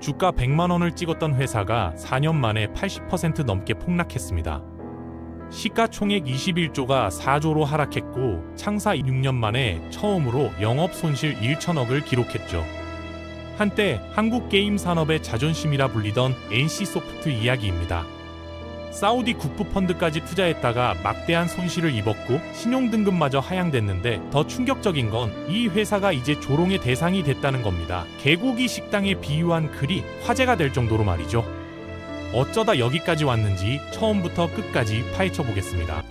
주가 100만원을 찍었던 회사가 4년 만에 80% 넘게 폭락했습니다. 시가총액 21조가 4조로 하락했고 창사 6년 만에 처음으로 영업 손실 1천억을 기록했죠. 한때 한국 게임 산업의 자존심이라 불리던 NC소프트 이야기입니다. 사우디 국부 펀드까지 투자했다가 막대한 손실을 입었고 신용등급마저 하향됐는데 더 충격적인 건 이 회사가 이제 조롱의 대상이 됐다는 겁니다. 개고기 식당에 비유한 글이 화제가 될 정도로 말이죠. 어쩌다 여기까지 왔는지 처음부터 끝까지 파헤쳐 보겠습니다.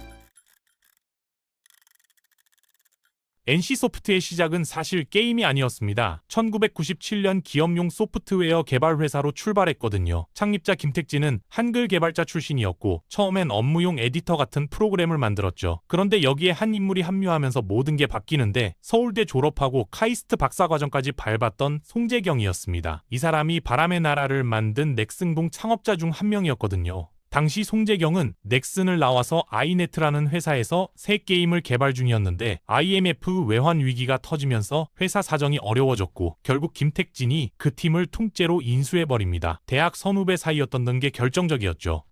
NC소프트의 시작은 사실 게임이 아니었습니다. 1997년 기업용 소프트웨어 개발 회사로 출발했거든요. 창립자 김택진은 한글 개발자 출신이었고 처음엔 업무용 에디터 같은 프로그램을 만들었죠. 그런데 여기에 한 인물이 합류하면서 모든 게 바뀌는데 서울대 졸업하고 카이스트 박사과정까지 밟았던 송재경이었습니다. 이 사람이 바람의 나라를 만든 넥슨공 창업자 중 한 명이었거든요. 당시 송재경은 넥슨을 나와서 아이네트라는 회사에서 새 게임을 개발 중이었는데 IMF 외환 위기가 터지면서 회사 사정이 어려워졌고 결국 김택진이 그 팀을 통째로 인수해버립니다. 대학 선후배 사이였던 게 결정적이었죠.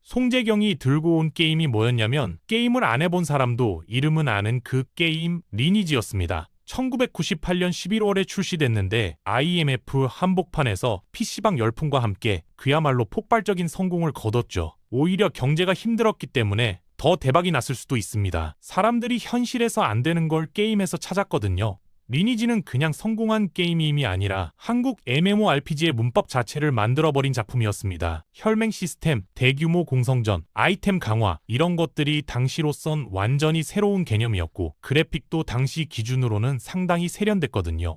송재경이 들고 온 게임이 뭐였냐면 게임을 안 해본 사람도 이름은 아는 그 게임 리니지였습니다. 1998년 11월에 출시됐는데 IMF 한복판에서 PC방 열풍과 함께 그야말로 폭발적인 성공을 거뒀죠. 오히려 경제가 힘들었기 때문에 더 대박이 났을 수도 있습니다. 사람들이 현실에서 안 되는 걸 게임에서 찾았거든요. 리니지는 그냥 성공한 게임이 아니라 한국 MMORPG의 문법 자체를 만들어버린 작품이었습니다. 혈맹 시스템, 대규모 공성전, 아이템 강화 이런 것들이 당시로선 완전히 새로운 개념이었고 그래픽도 당시 기준으로는 상당히 세련됐거든요.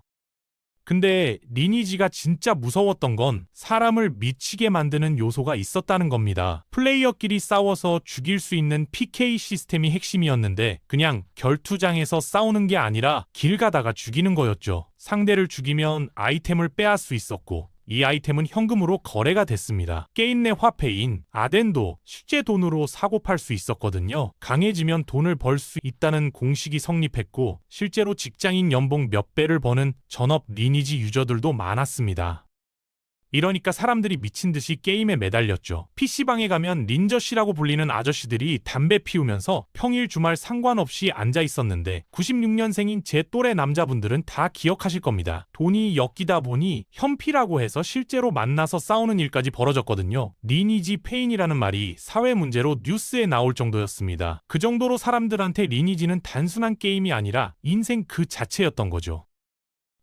근데 리니지가 진짜 무서웠던 건 사람을 미치게 만드는 요소가 있었다는 겁니다. 플레이어끼리 싸워서 죽일 수 있는 PK 시스템이 핵심이었는데 그냥 결투장에서 싸우는 게 아니라 길 가다가 죽이는 거였죠. 상대를 죽이면 아이템을 빼앗을 수 있었고 이 아이템은 현금으로 거래가 됐습니다. 게임 내 화폐인 아덴도 실제 돈으로 사고 팔 수 있었거든요. 강해지면 돈을 벌 수 있다는 공식이 성립했고 실제로 직장인 연봉 몇 배를 버는 전업 리니지 유저들도 많았습니다. 이러니까 사람들이 미친 듯이 게임에 매달렸죠. PC방에 가면 린저씨라고 불리는 아저씨들이 담배 피우면서 평일 주말 상관없이 앉아 있었는데 96년생인 제 또래 남자분들은 다 기억하실 겁니다. 돈이 엮이다 보니 현피라고 해서 실제로 만나서 싸우는 일까지 벌어졌거든요. 리니지 페인이라는 말이 사회 문제로 뉴스에 나올 정도였습니다. 그 정도로 사람들한테 리니지는 단순한 게임이 아니라 인생 그 자체였던 거죠.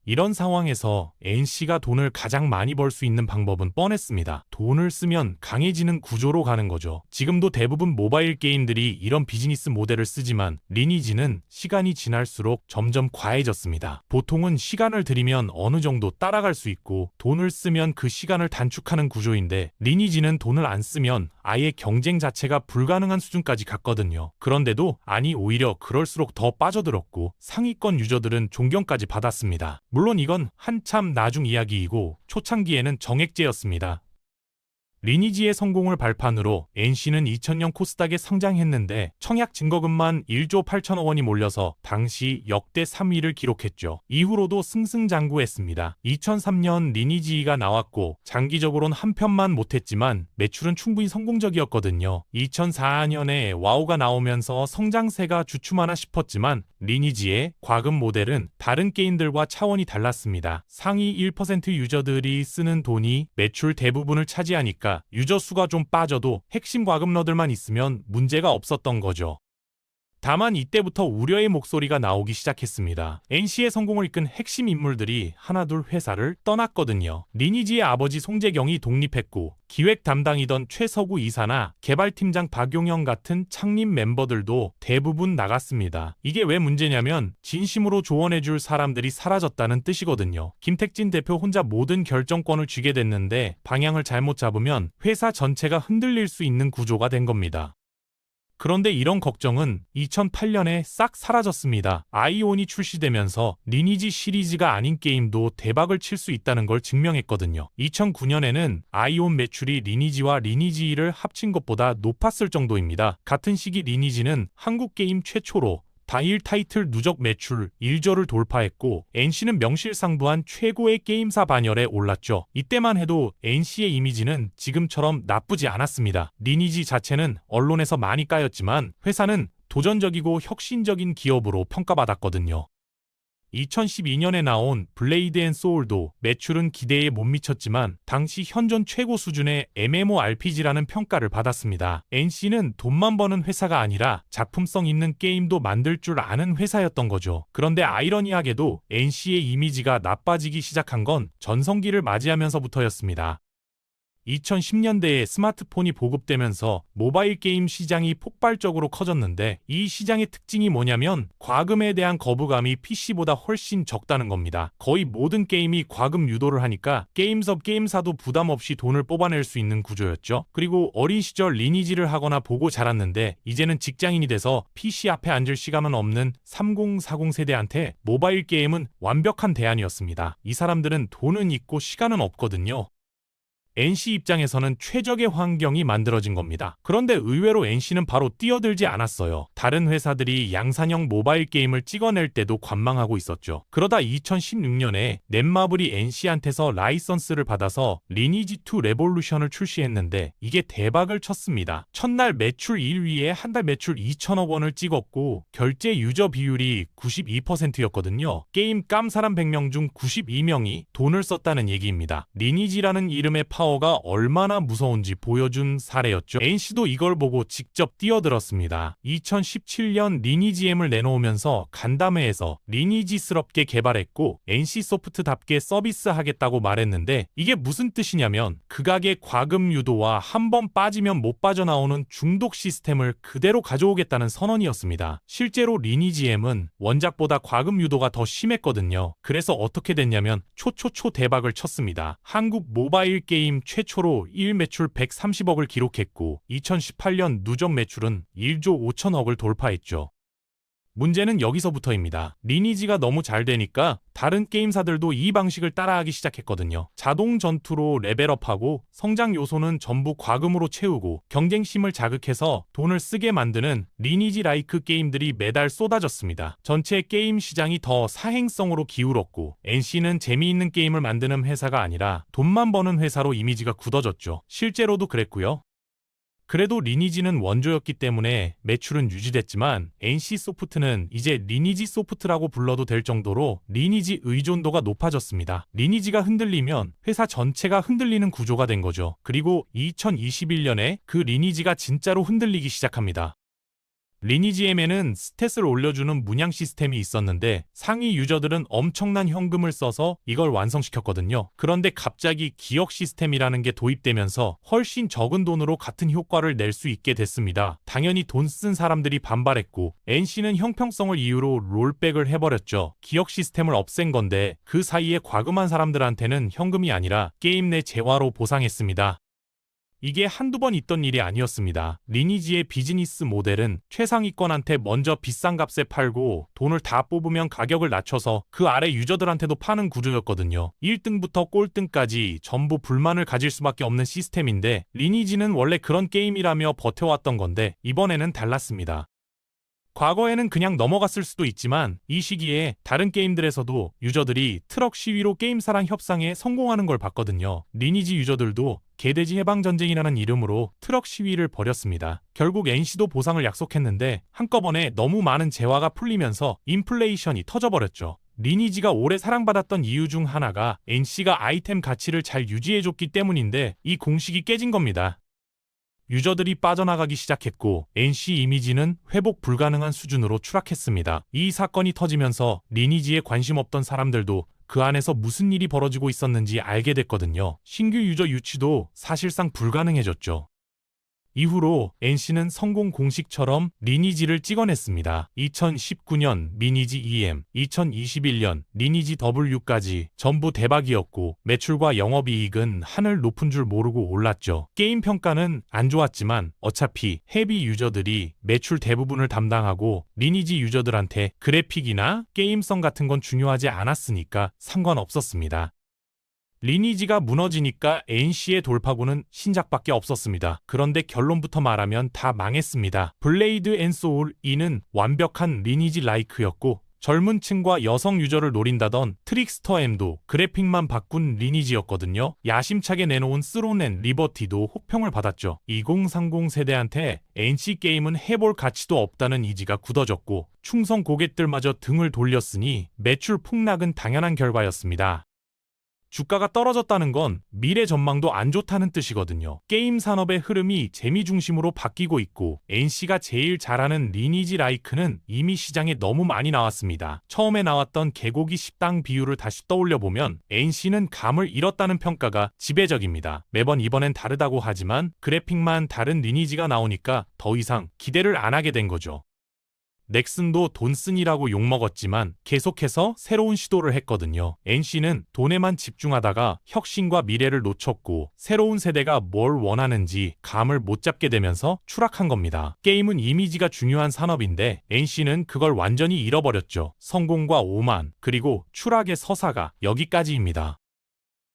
이런 상황에서 NC가 돈을 가장 많이 벌 수 있는 방법은 뻔했습니다. 돈을 쓰면 강해지는 구조로 가는 거죠. 지금도 대부분 모바일 게임들이 이런 비즈니스 모델을 쓰지만 리니지는 시간이 지날수록 점점 과해졌습니다. 보통은 시간을 들이면 어느 정도 따라갈 수 있고 돈을 쓰면 그 시간을 단축하는 구조인데 리니지는 돈을 안 쓰면 아예 경쟁 자체가 불가능한 수준까지 갔거든요. 그런데도 아니 오히려 그럴수록 더 빠져들었고 상위권 유저들은 존경까지 받았습니다. 물론 이건 한참 나중 이야기이고 초창기에는 정액제였습니다. 리니지의 성공을 발판으로 NC는 2000년 코스닥에 상장했는데 청약 증거금만 1조 8천억 원이 몰려서 당시 역대 3위를 기록했죠. 이후로도 승승장구했습니다. 2003년 리니지가 나왔고 장기적으로는 한 편만 못했지만 매출은 충분히 성공적이었거든요. 2004년에 와우가 나오면서 성장세가 주춤하나 싶었지만 리니지의 과금 모델은 다른 게임들과 차원이 달랐습니다. 상위 1% 유저들이 쓰는 돈이 매출 대부분을 차지하니까 유저 수가 좀 빠져도 핵심 과금러들만 있으면 문제가 없었던 거죠. 다만 이때부터 우려의 목소리가 나오기 시작했습니다. NC의 성공을 이끈 핵심 인물들이 하나둘 회사를 떠났거든요. 리니지의 아버지 송재경이 독립했고 기획 담당이던 최서구 이사나 개발팀장 박용영 같은 창립 멤버들도 대부분 나갔습니다. 이게 왜 문제냐면 진심으로 조언해줄 사람들이 사라졌다는 뜻이거든요. 김택진 대표 혼자 모든 결정권을 쥐게 됐는데 방향을 잘못 잡으면 회사 전체가 흔들릴 수 있는 구조가 된 겁니다. 그런데 이런 걱정은 2008년에 싹 사라졌습니다. 아이온이 출시되면서 리니지 시리즈가 아닌 게임도 대박을 칠 수 있다는 걸 증명했거든요. 2009년에는 아이온 매출이 리니지와 리니지2를 합친 것보다 높았을 정도입니다. 같은 시기 리니지는 한국 게임 최초로 당일 타이틀 누적 매출 1조를 돌파했고 NC는 명실상부한 최고의 게임사 반열에 올랐죠. 이때만 해도 NC의 이미지는 지금처럼 나쁘지 않았습니다. 리니지 자체는 언론에서 많이 까였지만 회사는 도전적이고 혁신적인 기업으로 평가받았거든요. 2012년에 나온 블레이드 앤 소울도 매출은 기대에 못 미쳤지만 당시 현존 최고 수준의 MMORPG라는 평가를 받았습니다. NC는 돈만 버는 회사가 아니라 작품성 있는 게임도 만들 줄 아는 회사였던 거죠. 그런데 아이러니하게도 NC의 이미지가 나빠지기 시작한 건 전성기를 맞이하면서부터였습니다. 2010년대에 스마트폰이 보급되면서 모바일 게임 시장이 폭발적으로 커졌는데 이 시장의 특징이 뭐냐면 과금에 대한 거부감이 PC보다 훨씬 적다는 겁니다. 거의 모든 게임이 과금 유도를 하니까 게임사도 부담 없이 돈을 뽑아낼 수 있는 구조였죠. 그리고 어린 시절 리니지를 하거나 보고 자랐는데 이제는 직장인이 돼서 PC 앞에 앉을 시간은 없는 3040 세대한테 모바일 게임은 완벽한 대안이었습니다. 이 사람들은 돈은 있고 시간은 없거든요. NC 입장에서는 최적의 환경이 만들어진 겁니다. 그런데 의외로 NC는 바로 뛰어들지 않았어요. 다른 회사들이 양산형 모바일 게임을 찍어낼 때도 관망하고 있었죠. 그러다 2016년에 넷마블이 NC한테서 라이선스를 받아서 리니지2 레볼루션을 출시했는데 이게 대박을 쳤습니다. 첫날 매출 1위에 한 달 매출 2천억 원을 찍었고 결제 유저 비율이 92%였거든요. 게임 깜사람 100명 중 92명이 돈을 썼다는 얘기입니다. 리니지라는 이름의 파워가 얼마나 무서운지 보여준 사례였죠. NC도 이걸 보고 직접 뛰어들었습니다. 2017년 리니지M을 내놓으면서 간담회에서 리니지스럽게 개발했고 NC소프트답게 서비스하겠다고 말했는데 이게 무슨 뜻이냐면 극악의 과금 유도와 한 번 빠지면 못 빠져나오는 중독 시스템을 그대로 가져오겠다는 선언이었습니다. 실제로 리니지M은 원작보다 과금 유도가 더 심했거든요. 그래서 어떻게 됐냐면 초 대박을 쳤습니다. 한국 모바일 게임 최초로 1매출 130억을 기록했고 2018년 누적 매출은 1조 5천억을 돌파했죠. 문제는 여기서부터입니다. 리니지가 너무 잘 되니까 다른 게임사들도 이 방식을 따라하기 시작했거든요. 자동 전투로 레벨업하고 성장 요소는 전부 과금으로 채우고 경쟁심을 자극해서 돈을 쓰게 만드는 리니지 라이크 게임들이 매달 쏟아졌습니다. 전체 게임 시장이 더 사행성으로 기울었고 NC는 재미있는 게임을 만드는 회사가 아니라 돈만 버는 회사로 이미지가 굳어졌죠. 실제로도 그랬고요. 그래도 리니지는 원조였기 때문에 매출은 유지됐지만 NC소프트는 이제 리니지 소프트라고 불러도 될 정도로 리니지 의존도가 높아졌습니다. 리니지가 흔들리면 회사 전체가 흔들리는 구조가 된 거죠. 그리고 2021년에 그 리니지가 진짜로 흔들리기 시작합니다. 리니지M에는 스탯을 올려주는 문양 시스템이 있었는데 상위 유저들은 엄청난 현금을 써서 이걸 완성시켰거든요. 그런데 갑자기 기억 시스템이라는 게 도입되면서 훨씬 적은 돈으로 같은 효과를 낼 수 있게 됐습니다. 당연히 돈 쓴 사람들이 반발했고 NC는 형평성을 이유로 롤백을 해버렸죠. 기억 시스템을 없앤 건데 그 사이에 과금한 사람들한테는 현금이 아니라 게임 내 재화로 보상했습니다. 이게 한두 번 있던 일이 아니었습니다. 리니지의 비즈니스 모델은 최상위권한테 먼저 비싼 값에 팔고 돈을 다 뽑으면 가격을 낮춰서 그 아래 유저들한테도 파는 구조였거든요. 1등부터 꼴등까지 전부 불만을 가질 수밖에 없는 시스템인데 리니지는 원래 그런 게임이라며 버텨왔던 건데 이번에는 달랐습니다. 과거에는 그냥 넘어갔을 수도 있지만 이 시기에 다른 게임들에서도 유저들이 트럭 시위로 게임사랑 협상에 성공하는 걸 봤거든요. 리니지 유저들도 개돼지 해방전쟁이라는 이름으로 트럭 시위를 벌였습니다. 결국 NC도 보상을 약속했는데 한꺼번에 너무 많은 재화가 풀리면서 인플레이션이 터져버렸죠. 리니지가 오래 사랑받았던 이유 중 하나가 NC가 아이템 가치를 잘 유지해줬기 때문인데 이 공식이 깨진 겁니다. 유저들이 빠져나가기 시작했고 NC 이미지는 회복 불가능한 수준으로 추락했습니다. 이 사건이 터지면서 리니지에 관심 없던 사람들도 그 안에서 무슨 일이 벌어지고 있었는지 알게 됐거든요. 신규 유저 유치도 사실상 불가능해졌죠. 이후로 NC는 성공 공식처럼 리니지를 찍어냈습니다. 2019년 리니지 EM, 2021년 리니지 W까지 전부 대박이었고 매출과 영업이익은 하늘 높은 줄 모르고 올랐죠. 게임 평가는 안 좋았지만 어차피 헤비 유저들이 매출 대부분을 담당하고 리니지 유저들한테 그래픽이나 게임성 같은 건 중요하지 않았으니까 상관없었습니다. 리니지가 무너지니까 NC의 돌파구는 신작밖에 없었습니다. 그런데 결론부터 말하면 다 망했습니다. 블레이드 앤 소울 2는 완벽한 리니지 라이크였고 젊은 층과 여성 유저를 노린다던 트릭스터 M도 그래픽만 바꾼 리니지였거든요. 야심차게 내놓은 스론 앤 리버티도 호평을 받았죠. 2030 세대한테 NC 게임은 해볼 가치도 없다는 이지가 굳어졌고 충성 고객들마저 등을 돌렸으니 매출 폭락은 당연한 결과였습니다. 주가가 떨어졌다는 건 미래 전망도 안 좋다는 뜻이거든요. 게임 산업의 흐름이 재미 중심으로 바뀌고 있고 NC가 제일 잘하는 리니지 라이크는 이미 시장에 너무 많이 나왔습니다. 처음에 나왔던 개고기 10당 비율을 다시 떠올려보면 NC는 감을 잃었다는 평가가 지배적입니다. 매번 이번엔 다르다고 하지만 그래픽만 다른 리니지가 나오니까 더 이상 기대를 안 하게 된 거죠. 넥슨도 돈 쓴이라고 욕먹었지만 계속해서 새로운 시도를 했거든요. NC는 돈에만 집중하다가 혁신과 미래를 놓쳤고 새로운 세대가 뭘 원하는지 감을 못 잡게 되면서 추락한 겁니다. 게임은 이미지가 중요한 산업인데 NC는 그걸 완전히 잃어버렸죠. 성공과 오만 그리고 추락의 서사가 여기까지입니다.